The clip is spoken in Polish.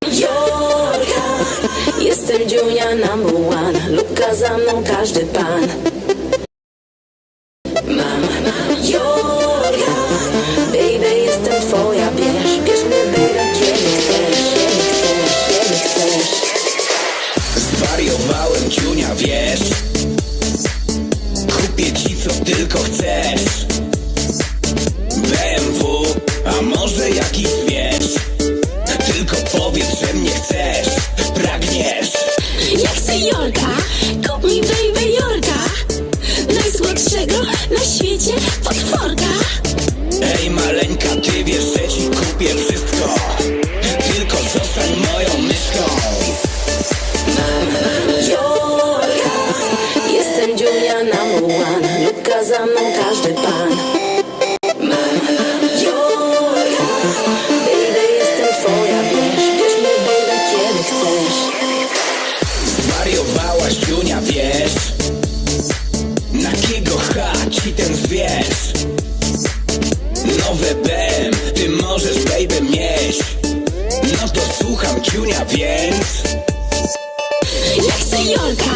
Jorka, jestem Dziunia number one. Luka za mną każdy pan. Jorka, baby, jestem twoja. Bierz mnie, baby, kiedy chcesz. Zwariowałem, Dziunia, wiesz? Kupię ci co tylko chcesz. BMW, a może jakiś zwierz. Tylko powiedz, że mnie chcesz, pragniesz. Ja chcę Jorka, kup mi, baby, Jorka. Najsłodszego na świecie potworka. Ej maleńka, ty wiesz, że ci kupię wszystko. Tylko zostań moją myszką. Jorka, jestem Dziunia number one. Luka za mną każdy pan. Jorka, baby, jestem twoja. Bierz mnie, baby, kiedy chcesz. Zwariowałaś, Dziunia, wiesz? Na kiego ci ten zwierz? Nowe BM, ty możesz, baby, mieć. No to słucham, Dziunia, więc Ja chcę Jorka,